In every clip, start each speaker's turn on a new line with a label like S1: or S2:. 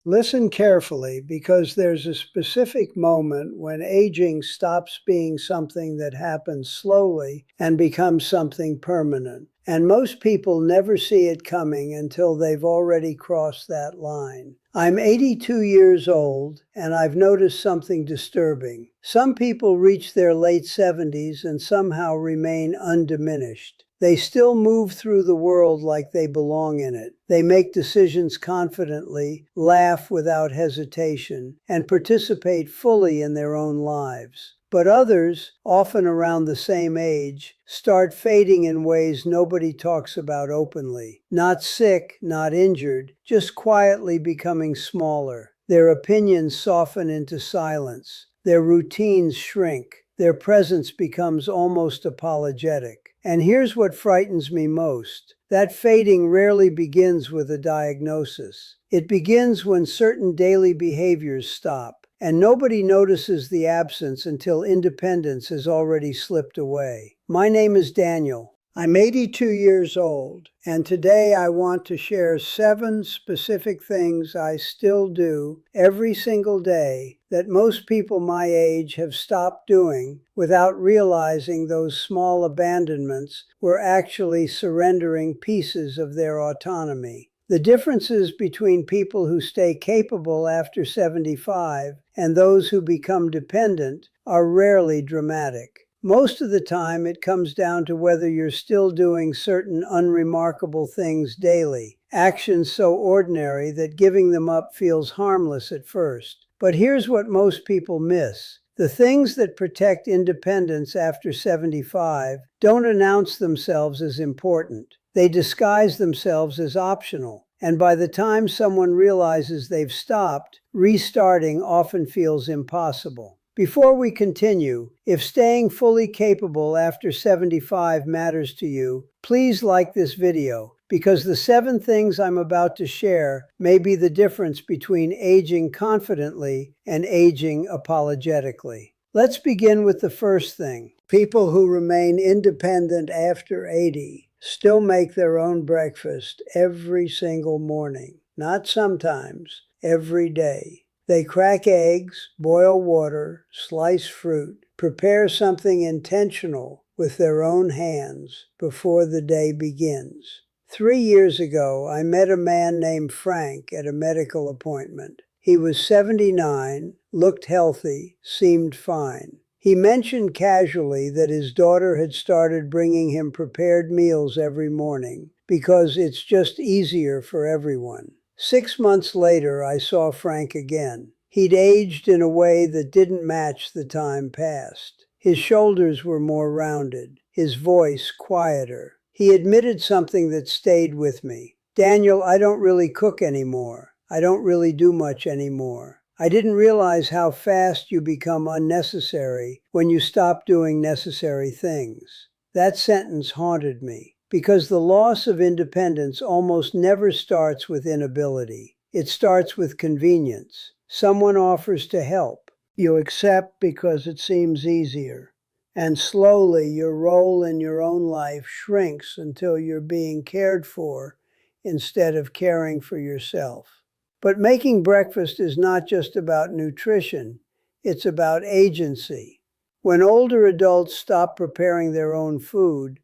S1: Listen carefully because there's a specific moment when aging stops being something that happens slowly and becomes something permanent. And most people never see it coming until they've already crossed that line. I'm 82 years old, and I've noticed something disturbing. Some people reach their late 70s and somehow remain undiminished. They still move through the world like they belong in it. They make decisions confidently, laugh without hesitation, and participate fully in their own lives. But others, often around the same age, start fading in ways nobody talks about openly. Not sick, not injured, just quietly becoming smaller. Their opinions soften into silence. Their routines shrink. Their presence becomes almost apologetic. And here's what frightens me most. That fading rarely begins with a diagnosis. It begins when certain daily behaviors stop, and nobody notices the absence until independence has already slipped away. My name is Daniel. I'm 82 years old, and today I want to share 7 specific things I still do every single day that most people my age have stopped doing without realizing those small abandonments were actually surrendering pieces of their autonomy. The differences between people who stay capable after 75 and those who become dependent are rarely dramatic. Most of the time, it comes down to whether you're still doing certain unremarkable things daily, actions so ordinary that giving them up feels harmless at first. But here's what most people miss. The things that protect independence after 75 don't announce themselves as important. They disguise themselves as optional. And by the time someone realizes they've stopped, restarting often feels impossible. Before we continue, if staying fully capable after 75 matters to you, please like this video, because the 7 things I'm about to share may be the difference between aging confidently and aging apologetically. Let's begin with the first thing. People who remain independent after 80 still make their own breakfast every single morning. Not sometimes, every day. They crack eggs, boil water, slice fruit, prepare something intentional with their own hands before the day begins. 3 years ago, I met a man named Frank at a medical appointment. He was 79, looked healthy, seemed fine. He mentioned casually that his daughter had started bringing him prepared meals every morning because it's just easier for everyone. 6 months later, I saw Frank again. He'd aged in a way that didn't match the time past. His shoulders were more rounded, his voice quieter. He admitted something that stayed with me. Daniel, I don't really cook anymore. I don't really do much anymore. I didn't realize how fast you become unnecessary when you stop doing necessary things. That sentence haunted me. Because the loss of independence almost never starts with inability. It starts with convenience. Someone offers to help. You accept because it seems easier. And slowly your role in your own life shrinks until you're being cared for instead of caring for yourself. But making breakfast is not just about nutrition. It's about agency. When older adults stop preparing their own food,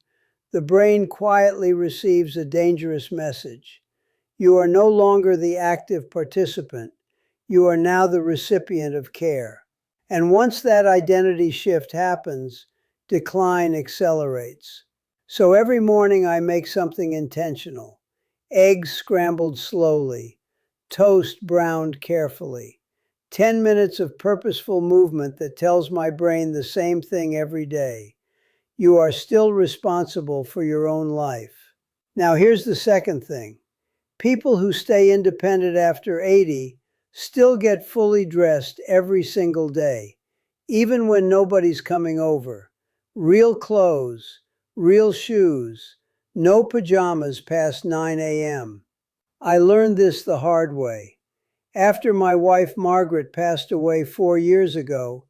S1: the brain quietly receives a dangerous message. You are no longer the active participant. You are now the recipient of care. And once that identity shift happens, decline accelerates. So every morning I make something intentional. Eggs scrambled slowly. Toast browned carefully. 10 minutes of purposeful movement that tells my brain the same thing every day. You are still responsible for your own life. Now here's the second thing. People who stay independent after 80 still get fully dressed every single day, even when nobody's coming over. Real clothes, real shoes, no pajamas past 9 a.m. I learned this the hard way. After my wife Margaret passed away 4 years ago,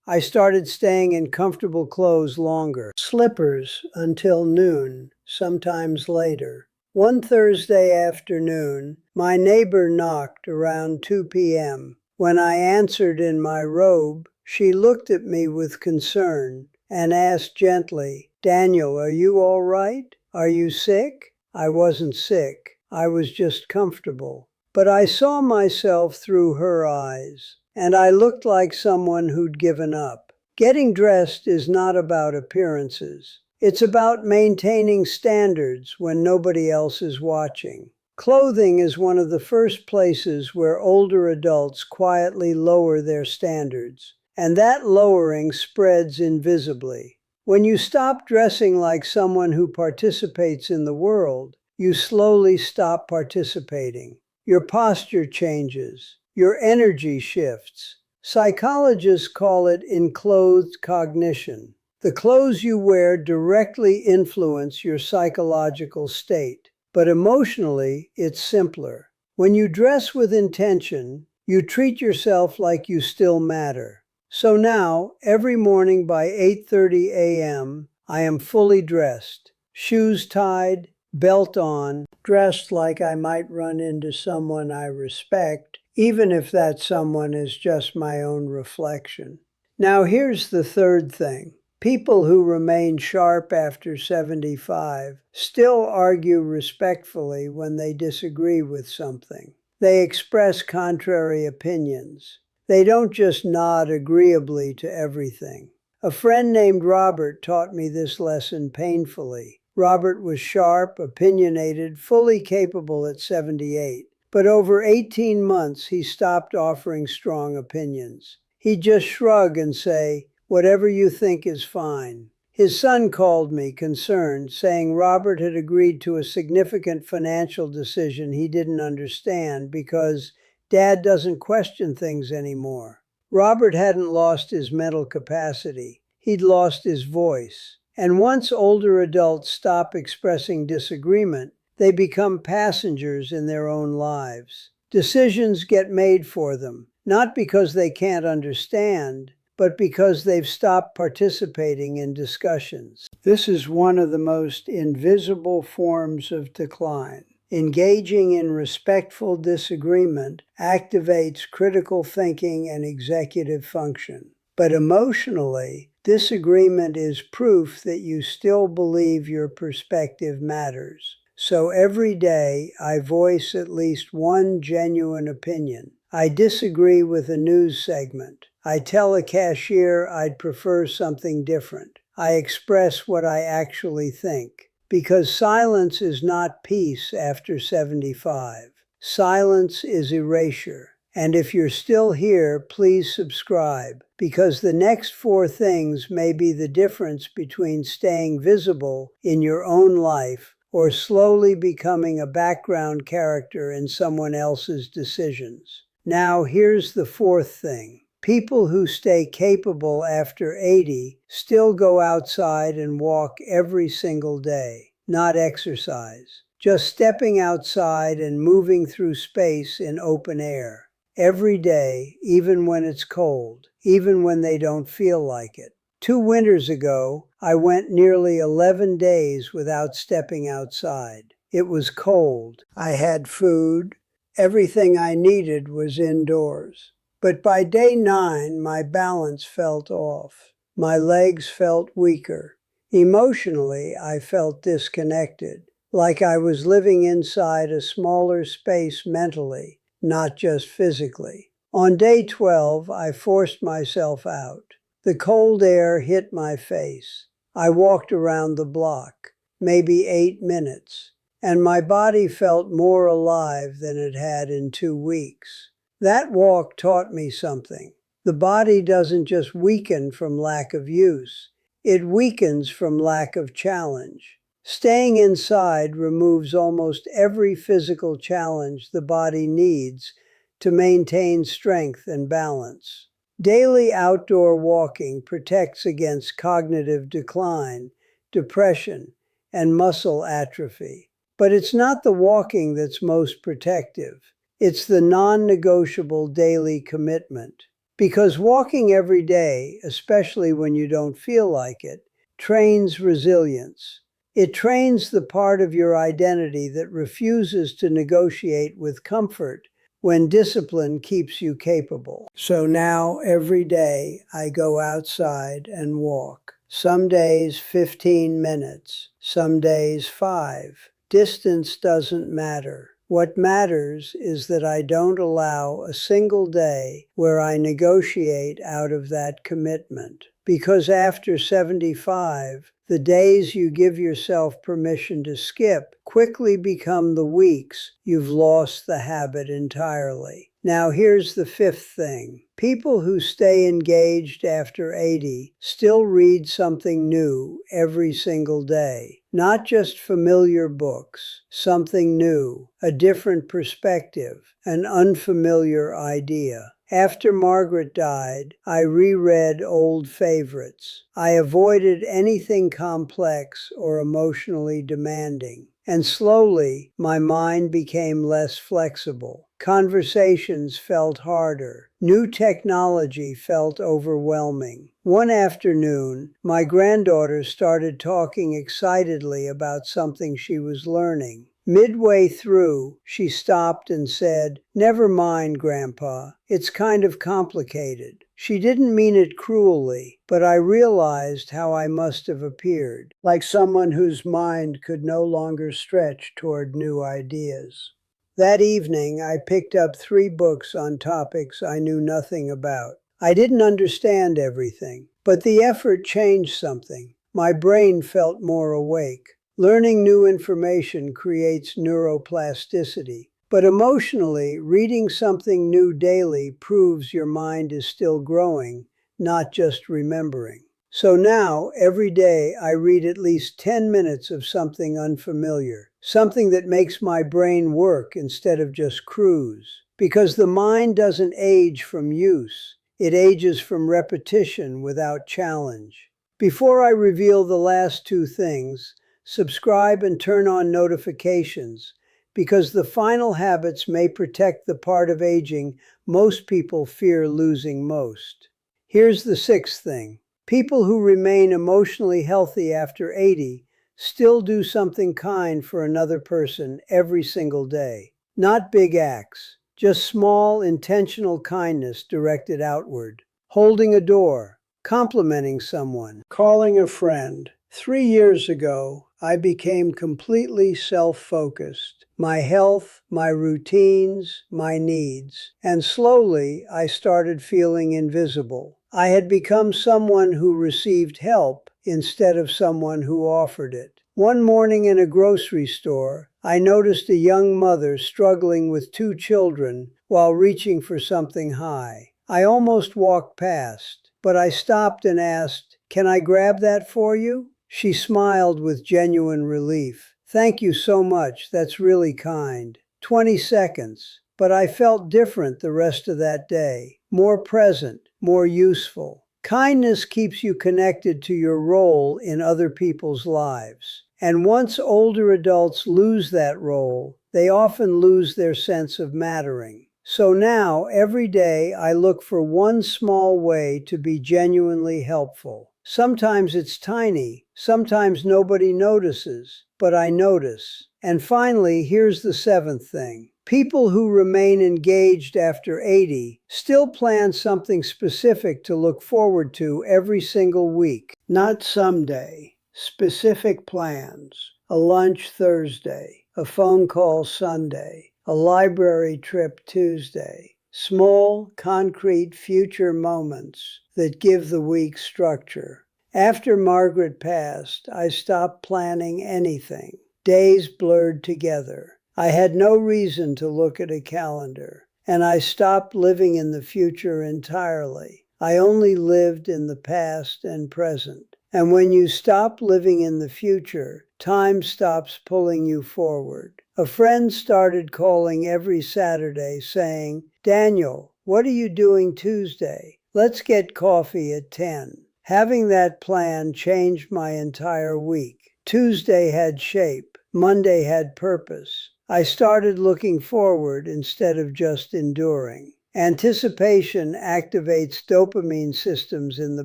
S1: I started staying in comfortable clothes longer, slippers until noon, sometimes later. One Thursday afternoon, My neighbor knocked around 2 p.m. When I answered in my robe, she looked at me with concern and asked gently, "Daniel, are you all right? Are you sick?" I wasn't sick. I was just comfortable. But I saw myself through her eyes, and I looked like someone who'd given up. Getting dressed is not about appearances. It's about maintaining standards when nobody else is watching. Clothing is one of the first places where older adults quietly lower their standards, and that lowering spreads invisibly. When you stop dressing like someone who participates in the world, you slowly stop participating. Your posture changes. Your energy shifts. Psychologists call it enclothed cognition. The clothes you wear directly influence your psychological state, but emotionally, it's simpler. When you dress with intention, you treat yourself like you still matter. So now, every morning by 8:30 a.m., I am fully dressed, shoes tied, belt on, dressed like I might run into someone I respect, even if that someone is just my own reflection. Now here's the third thing. People who remain sharp after 75 still argue respectfully when they disagree with something. They express contrary opinions. They don't just nod agreeably to everything. A friend named Robert taught me this lesson painfully. Robert was sharp, opinionated, fully capable at 78. But over 18 months, he stopped offering strong opinions. He'd just shrug and say, "Whatever you think is fine." His son called me, concerned, saying Robert had agreed to a significant financial decision he didn't understand because Dad doesn't question things anymore. Robert hadn't lost his mental capacity. He'd lost his voice. And once older adults stop expressing disagreement, they become passengers in their own lives. Decisions get made for them, not because they can't understand, but because they've stopped participating in discussions. This is one of the most invisible forms of decline. Engaging in respectful disagreement activates critical thinking and executive function. But emotionally, disagreement is proof that you still believe your perspective matters. So every day, I voice at least one genuine opinion. I disagree with a news segment. I tell a cashier I'd prefer something different. I express what I actually think. Because silence is not peace after 75. Silence is erasure. And if you're still here, please subscribe, because the next 4 things may be the difference between staying visible in your own life or slowly becoming a background character in someone else's decisions. Now, here's the 4th thing. People who stay capable after 80 still go outside and walk every single day, not exercise, just stepping outside and moving through space in open air. Every day, even when it's cold, even when they don't feel like it. 2 winters ago, I went nearly 11 days without stepping outside. It was cold. I had food. Everything I needed was indoors. But by day 9, my balance felt off. My legs felt weaker. Emotionally, I felt disconnected, like I was living inside a smaller space mentally, not just physically. On day 12, I forced myself out. The cold air hit my face. I walked around the block, maybe 8 minutes, and my body felt more alive than it had in 2 weeks. That walk taught me something. The body doesn't just weaken from lack of use. It weakens from lack of challenge. Staying inside removes almost every physical challenge the body needs to maintain strength and balance. Daily outdoor walking protects against cognitive decline, depression, and muscle atrophy. But it's not the walking that's most protective. It's the non-negotiable daily commitment. Because walking every day, especially when you don't feel like it, trains resilience. It trains the part of your identity that refuses to negotiate with comfort when discipline keeps you capable. So now every day I go outside and walk. Some days 15 minutes, some days 5. Distance doesn't matter. What matters is that I don't allow a single day where I negotiate out of that commitment. Because after 75, the days you give yourself permission to skip quickly become the weeks you've lost the habit entirely. Now here's the fifth thing. People who stay engaged after 80 still read something new every single day. Not just familiar books, something new, a different perspective, an unfamiliar idea. After Margaret died, I reread old favorites. I avoided anything complex or emotionally demanding. And slowly, my mind became less flexible. Conversations felt harder. New technology felt overwhelming. One afternoon, my granddaughter started talking excitedly about something she was learning. Midway through, she stopped and said, "Never mind, Grandpa. It's kind of complicated." She didn't mean it cruelly, but I realized how I must have appeared, like someone whose mind could no longer stretch toward new ideas. That evening, I picked up 3 books on topics I knew nothing about. I didn't understand everything, but the effort changed something. My brain felt more awake. Learning new information creates neuroplasticity. But emotionally, reading something new daily proves your mind is still growing, not just remembering. So now, every day, I read at least 10 minutes of something unfamiliar, something that makes my brain work instead of just cruise. Because the mind doesn't age from use, it ages from repetition without challenge. Before I reveal the last 2 things, subscribe and turn on notifications, because the final habits may protect the part of aging most people fear losing most. Here's the 6th thing. People who remain emotionally healthy after 80 still do something kind for another person every single day. Not big acts, just small, intentional kindness directed outward. Holding a door, complimenting someone, calling a friend. 3 years ago, I became completely self-focused. My health, my routines, my needs. And slowly, I started feeling invisible. I had become someone who received help instead of someone who offered it. One morning in a grocery store, I noticed a young mother struggling with 2 children while reaching for something high. I almost walked past, but I stopped and asked, "Can I grab that for you?" She smiled with genuine relief. "Thank you so much, that's really kind." 20 seconds. But I felt different the rest of that day. More present, more useful. Kindness keeps you connected to your role in other people's lives. And once older adults lose that role, they often lose their sense of mattering. So now, every day, I look for one small way to be genuinely helpful. Sometimes it's tiny, sometimes nobody notices, but I notice. And finally, here's the 7th thing. People who remain engaged after 80 still plan something specific to look forward to every single week. Not someday, specific plans. A lunch Thursday, a phone call Sunday, a library trip Tuesday. Small, concrete future moments that give the week structure. After Margaret passed, I stopped planning anything. Days blurred together. I had no reason to look at a calendar, and I stopped living in the future entirely. I only lived in the past and present. And when you stop living in the future, time stops pulling you forward. A friend started calling every Saturday saying, "Daniel, what are you doing Tuesday? Let's get coffee at 10. Having that plan changed my entire week. Tuesday had shape. Monday had purpose. I started looking forward instead of just enduring. Anticipation activates dopamine systems in the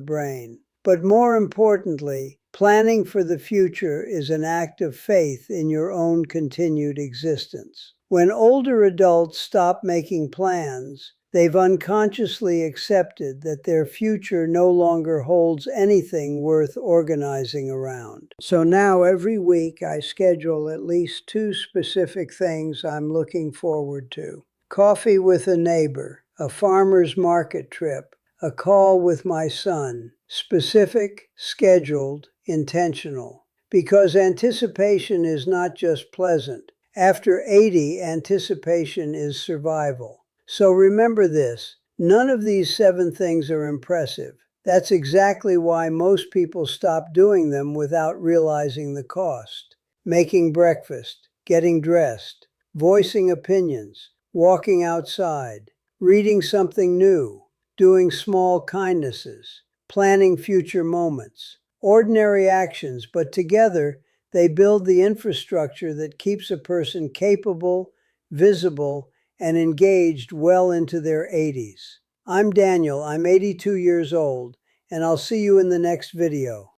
S1: brain. But more importantly, Planning for the future is an act of faith in your own continued existence. When older adults stop making plans, they've unconsciously accepted that their future no longer holds anything worth organizing around. So now every week I schedule at least 2 specific things I'm looking forward to. Coffee with a neighbor, a farmer's market trip, a call with my son. Specific, scheduled, intentional. Because anticipation is not just pleasant. After 80, anticipation is survival. So remember this, none of these 7 things are impressive. That's exactly why most people stop doing them without realizing the cost. Making breakfast, getting dressed, voicing opinions, walking outside, reading something new, doing small kindnesses, planning future moments. Ordinary actions, but together they build the infrastructure that keeps a person capable, visible, and engaged well into their 80s. I'm Daniel, I'm 82 years old, and I'll see you in the next video.